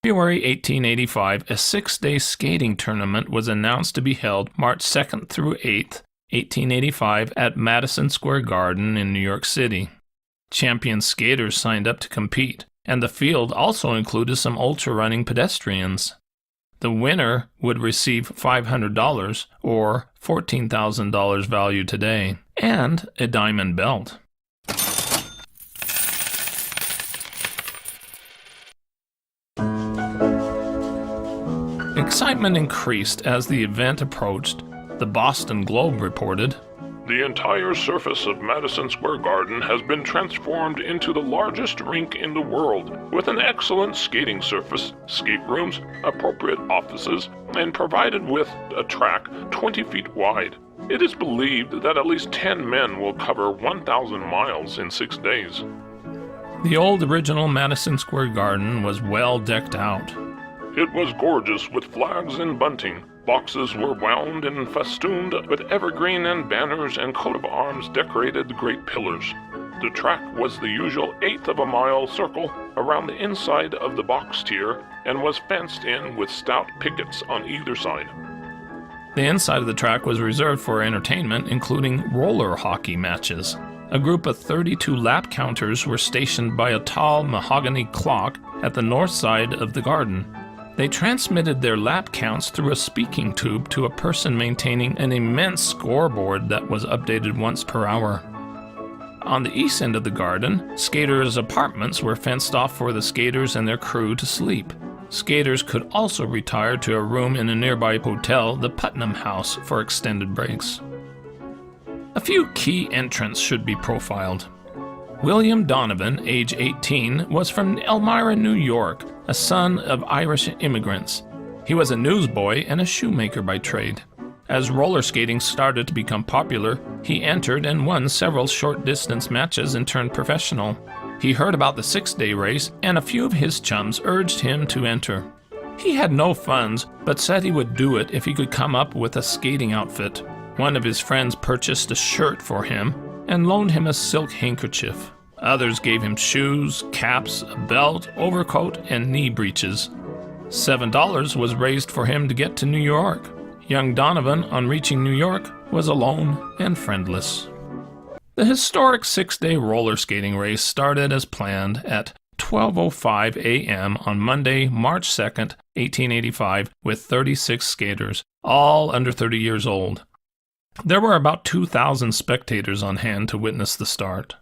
February 1885, a six-day skating tournament was announced to be held March 2nd through 8th, 1885, at Madison Square Garden in New York City. Champion skaters signed up to compete, and the field also included some ultra-running pedestrians. The winner would receive $500, or $14,000 value today, and a diamond belt. Excitement increased as the event approached. The Boston Globe reported, "The entire surface of Madison Square Garden has been transformed into the largest rink in the world, with an excellent skating surface, skate rooms, appropriate offices, and provided with a track 20 feet wide. It is believed that at least 10 men will cover 1,000 miles in 6 days." The old original Madison Square Garden was well decked out. "It was gorgeous with flags and bunting. Boxes were wound and festooned with evergreen, and banners and coat of arms decorated the great pillars. The track was the usual 1/8 of a mile circle around the inside of the box tier and was fenced in with stout pickets on either side." The inside of the track was reserved for entertainment, including roller hockey matches. A group of 32 lap counters were stationed by a tall mahogany clock at the north side of the garden. They transmitted their lap counts through a speaking tube to a person maintaining an immense scoreboard that was updated once per hour. On the east end of the garden, skaters' apartments were fenced off for the skaters and their crew to sleep. Skaters could also retire to a room in a nearby hotel, the Putnam House, for extended breaks. A few key entrants should be profiled. William Donovan, age 18, was from Elmira, New York, a son of Irish immigrants. He was a newsboy and a shoemaker by trade. As roller skating started to become popular, he entered and won several short-distance matches and turned professional. He heard about the six-day race, and a few of his chums urged him to enter. He had no funds, but said he would do it if he could come up with a skating outfit. One of his friends purchased a shirt for him and loaned him a silk handkerchief. Others gave him shoes, caps, a belt, overcoat, and knee breeches. $7 was raised for him to get to New York. Young Donovan, on reaching New York, was alone and friendless. The historic six-day roller skating race started as planned at 12:05 a.m. on Monday, March 2nd, 1885, with 36 skaters, all under 30 years old. There were about 2,000 spectators on hand to witness the start.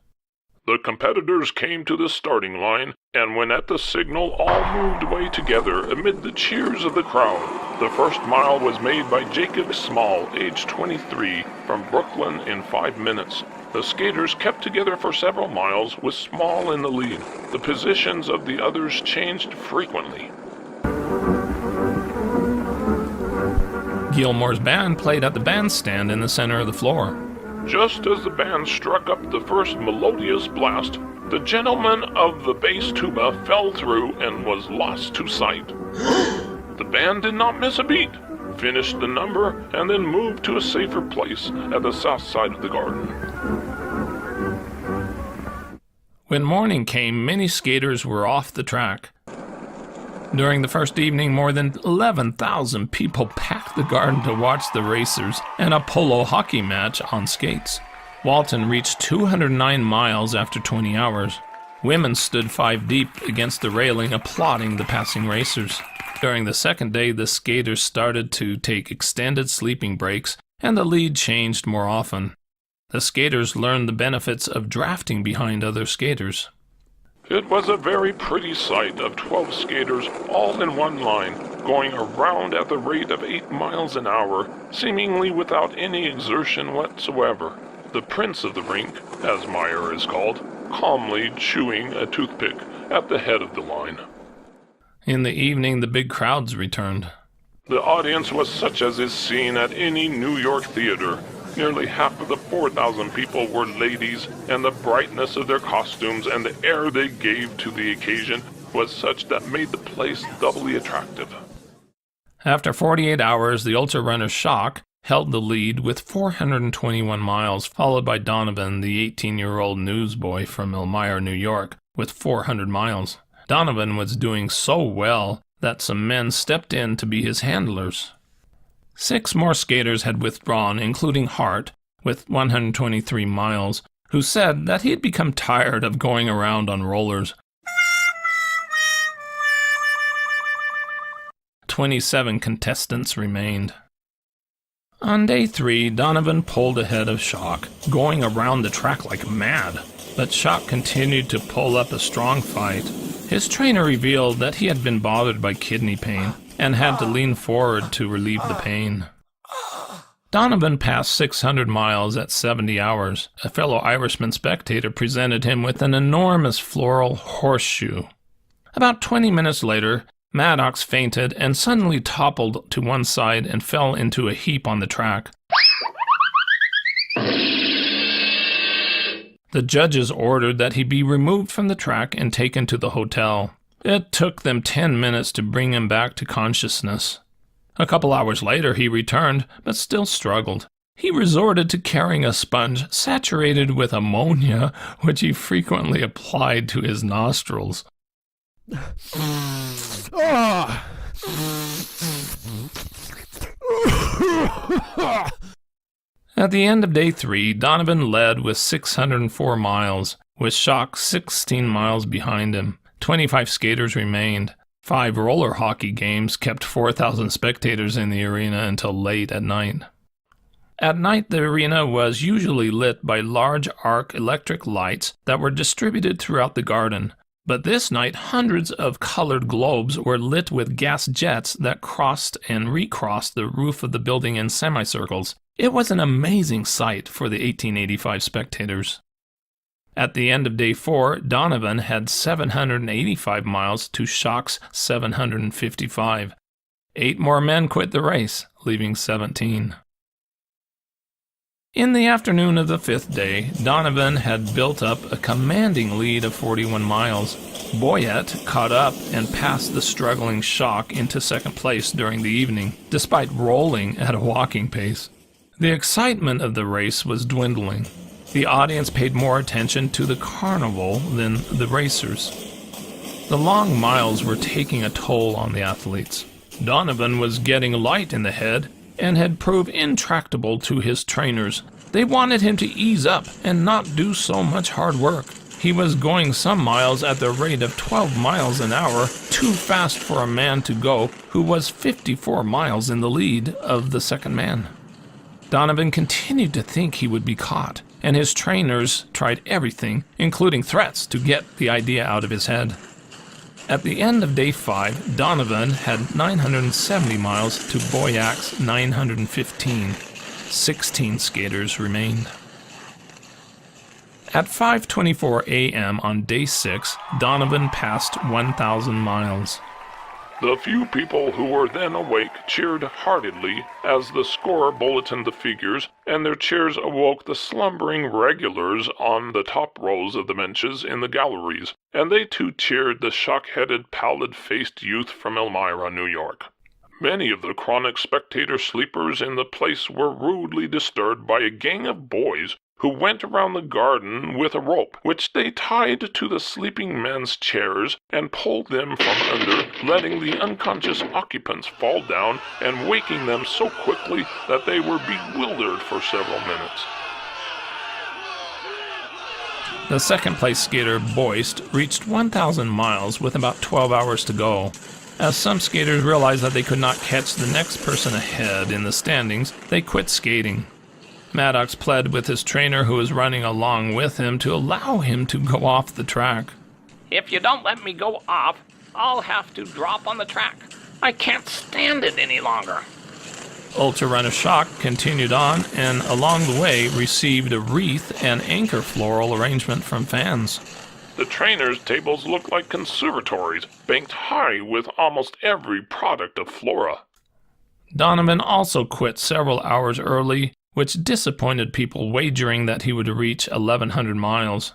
"The competitors came to the starting line, and when at the signal all moved away together amid the cheers of the crowd. The first mile was made by Jacob Small, age 23, from Brooklyn in 5 minutes. The skaters kept together for several miles, with Small in the lead. The positions of the others changed frequently." Gilmore's band played at the bandstand in the center of the floor. "Just as the band struck up the first melodious blast, the gentleman of the bass tuba fell through and was lost to sight. The band did not miss a beat, finished the number, and then moved to a safer place at the south side of the garden." When morning came, many skaters were off the track. During the first evening, more than 11,000 people packed the garden to watch the racers and a polo hockey match on skates. Walton reached 209 miles after 20 hours. Women stood 5 deep against the railing, applauding the passing racers. During the second day, the skaters started to take extended sleeping breaks, and the lead changed more often. The skaters learned the benefits of drafting behind other skaters. "It was a very pretty sight of 12 skaters all in one line, going around at the rate of 8 miles an hour, seemingly without any exertion whatsoever. The prince of the rink, as Meyer is called, calmly chewing a toothpick at the head of the line." In the evening, the big crowds returned. "The audience was such as is seen at any New York theater. Nearly half of the 4,000 people were ladies, and the brightness of their costumes and the air they gave to the occasion was such that made the place doubly attractive." After 48 hours, the ultra-runner Schock held the lead with 421 miles, followed by Donovan, the 18-year-old newsboy from Elmira, New York, with 400 miles. Donovan was doing so well that some men stepped in to be his handlers. 6 more skaters had withdrawn, including Hart, with 123 miles, who said that he had become tired of going around on rollers. 27 contestants remained. On day 3, Donovan pulled ahead of Shock, going around the track like mad, but Shock continued to pull up a strong fight. His trainer revealed that he had been bothered by kidney pain and had to lean forward to relieve the pain. Donovan passed 600 miles at 70 hours. A fellow Irishman spectator presented him with an enormous floral horseshoe. About 20 minutes later, Maddox fainted and suddenly toppled to one side and fell into a heap on the track. The judges ordered that he be removed from the track and taken to the hotel. It took them 10 minutes to bring him back to consciousness. A couple hours later he returned, but still struggled. He resorted to carrying a sponge saturated with ammonia, which he frequently applied to his nostrils. At the end of day 3, Donovan led with 604 miles, with Shock 16 miles behind him. 25 skaters remained. 5 roller hockey games kept 4,000 spectators in the arena until late at night. At night, the arena was usually lit by large arc electric lights that were distributed throughout the garden. But this night, hundreds of colored globes were lit with gas jets that crossed and recrossed the roof of the building in semicircles. It was an amazing sight for the 1885 spectators. At the end of day 4, Donovan had 785 miles to Shock's 755. 8 more men quit the race, leaving 17. In the afternoon of the 5th day, Donovan had built up a commanding lead of 41 miles. Boyette caught up and passed the struggling Shock into second place during the evening, despite rolling at a walking pace. The excitement of the race was dwindling. The audience paid more attention to the carnival than the racers. The long miles were taking a toll on the athletes. Donovan was getting light in the head and had proved intractable to his trainers. They wanted him to ease up and not do so much hard work. He was going some miles at the rate of 12 miles an hour, too fast for a man to go who was 54 miles in the lead of the second man. Donovan continued to think he would be caught, and his trainers tried everything, including threats, to get the idea out of his head. At the end of day 5, Donovan had 970 miles to Boyak's 915. 16 skaters remained. At 5:24 a.m. on day 6, Donovan passed 1,000 miles. The few people who were then awake cheered heartily as the scorer bulletined the figures, and their cheers awoke the slumbering regulars on the top rows of the benches in the galleries, and they too cheered the shock-headed, pallid-faced youth from Elmira, New York. Many of the chronic spectator sleepers in the place were rudely disturbed by a gang of boys who went around the garden with a rope, which they tied to the sleeping men's chairs and pulled them from under, letting the unconscious occupants fall down and waking them so quickly that they were bewildered for several minutes. The second-place skater, Boyst, reached 1,000 miles with about 12 hours to go. As some skaters realized that they could not catch the next person ahead in the standings, they quit skating. Maddox pled with his trainer, who was running along with him, to allow him to go off the track. If you don't let me go off, I'll have to drop on the track. I can't stand it any longer. Ultra Runner Shock continued on and along the way received a wreath and anchor floral arrangement from fans. The trainers' tables looked like conservatories, banked high with almost every product of flora. Donovan also quit several hours early, which disappointed people wagering that he would reach 1,100 miles.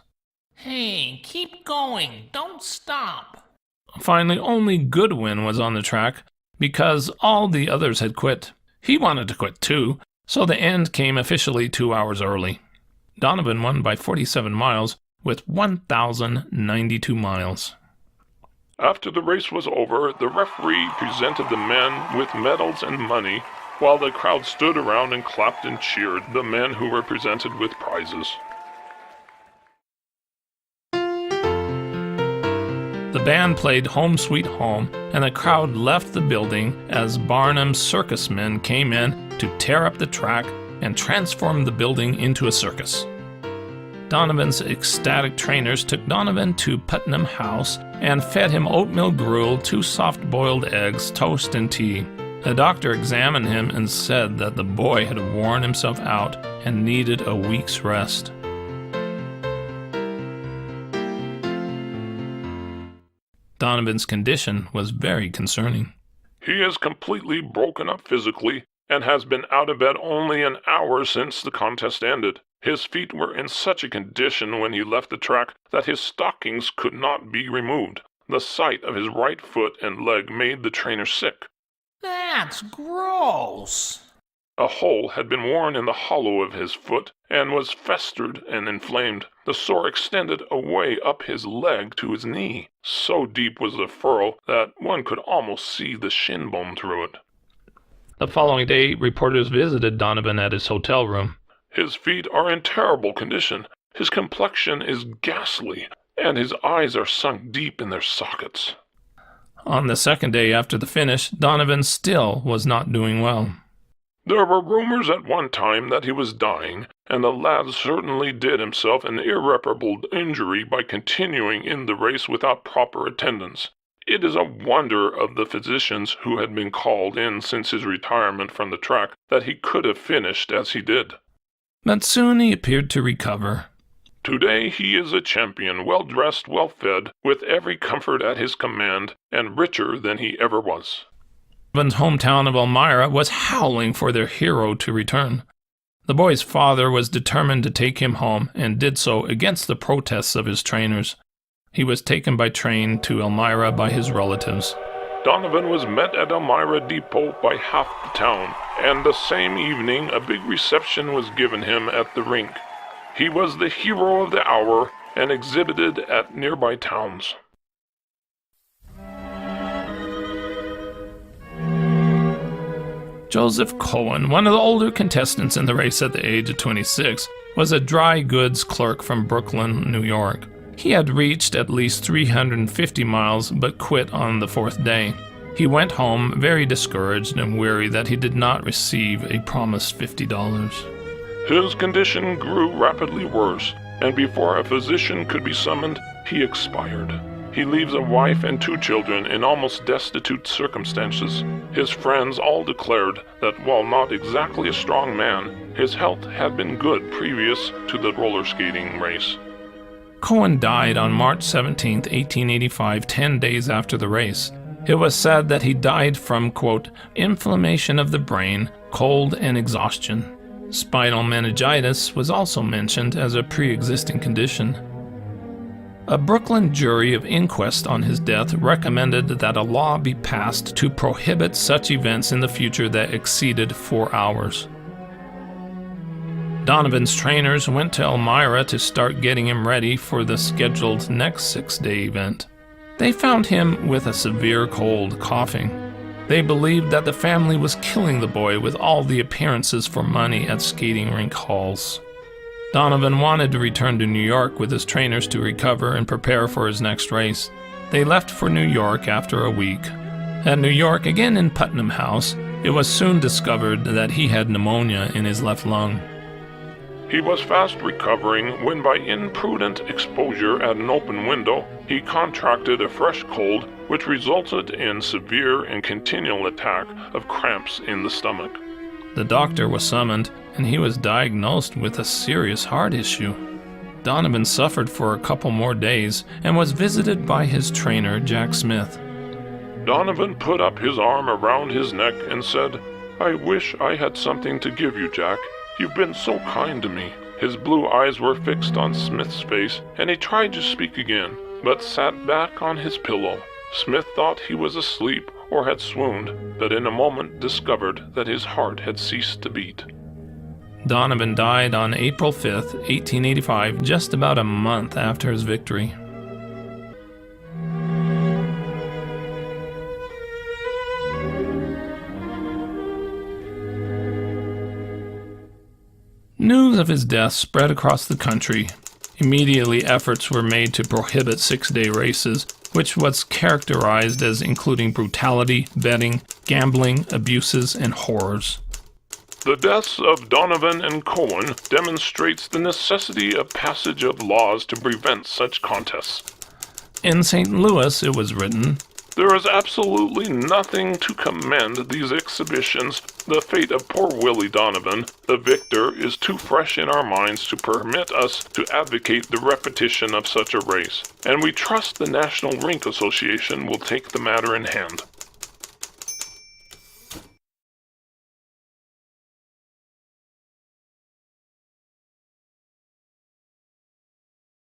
Hey, keep going. Don't stop. Finally, only Goodwin was on the track because all the others had quit. He wanted to quit too, so the end came officially 2 hours early. Donovan won by 47 miles with 1,092 miles. After the race was over, the referee presented the men with medals and money, while the crowd stood around and clapped and cheered the men who were presented with prizes. The band played Home Sweet Home, and the crowd left the building as Barnum's circus men came in to tear up the track and transform the building into a circus. Donovan's ecstatic trainers took Donovan to Putnam House and fed him oatmeal gruel, 2 soft-boiled eggs, toast, and tea. A doctor examined him and said that the boy had worn himself out and needed a week's rest. Donovan's condition was very concerning. He is completely broken up physically and has been out of bed only an hour since the contest ended. His feet were in such a condition when he left the track that his stockings could not be removed. The sight of his right foot and leg made the trainer sick. That's gross. A hole had been worn in the hollow of his foot and was festered and inflamed. The sore extended away up his leg to his knee. So deep was the furrow that one could almost see the shin bone through it. The following day, reporters visited Donovan at his hotel room. His feet are in terrible condition. His complexion is ghastly, and his eyes are sunk deep in their sockets. On the second day after the finish, Donovan still was not doing well. There were rumors at one time that he was dying, and the lad certainly did himself an irreparable injury by continuing in the race without proper attendance. It is a wonder of the physicians who had been called in since his retirement from the track that he could have finished as he did. But soon he appeared to recover. Today he is a champion, well-dressed, well-fed, with every comfort at his command, and richer than he ever was. Donovan's hometown of Elmira was howling for their hero to return. The boy's father was determined to take him home and did so against the protests of his trainers. He was taken by train to Elmira by his relatives. Donovan was met at Elmira Depot by half the town, and the same evening a big reception was given him at the rink. He was the hero of the hour and exhibited at nearby towns. Joseph Cohen, one of the older contestants in the race at the age of 26, was a dry goods clerk from Brooklyn, New York. He had reached at least 350 miles but quit on the 4th day. He went home very discouraged and weary that he did not receive a promised $50. His condition grew rapidly worse, and before a physician could be summoned, he expired. He leaves a wife and 2 children in almost destitute circumstances. His friends all declared that while not exactly a strong man, his health had been good previous to the roller skating race. Cohen died on March 17, 1885, 10 days after the race. It was said that he died from, quote, inflammation of the brain, cold, and exhaustion. Spinal meningitis was also mentioned as a pre-existing condition. A Brooklyn jury of inquest on his death recommended that a law be passed to prohibit such events in the future that exceeded 4 hours. Donovan's trainers went to Elmira to start getting him ready for the scheduled next 6-day event. They found him with a severe cold, coughing. They believed that the family was killing the boy with all the appearances for money at skating rink halls. Donovan wanted to return to New York with his trainers to recover and prepare for his next race. They left for New York after a week. At New York, again in Putnam House, it was soon discovered that he had pneumonia in his left lung. He was fast recovering when by imprudent exposure at an open window, he contracted a fresh cold which resulted in severe and continual attack of cramps in the stomach. The doctor was summoned, and he was diagnosed with a serious heart issue. Donovan suffered for a couple more days and was visited by his trainer, Jack Smith. Donovan put up his arm around his neck and said, "I wish I had something to give you, Jack. You've been so kind to me." His blue eyes were fixed on Smith's face, and he tried to speak again, but sat back on his pillow. Smith thought he was asleep or had swooned, but in a moment discovered that his heart had ceased to beat. Donovan died on April 5, 1885, just about a month after his victory. of his deaths spread across the country. Immediately, efforts were made to prohibit six-day races, which was characterized as including brutality, betting, gambling, abuses, and horrors. The deaths of Donovan and Cohen demonstrates the necessity of passage of laws to prevent such contests. In St. Louis, it was written, There is absolutely nothing to commend these exhibitions. The fate of poor Willie Donovan, the victor, is too fresh in our minds to permit us to advocate the repetition of such a race, and we trust the National Rink Association will take the matter in hand.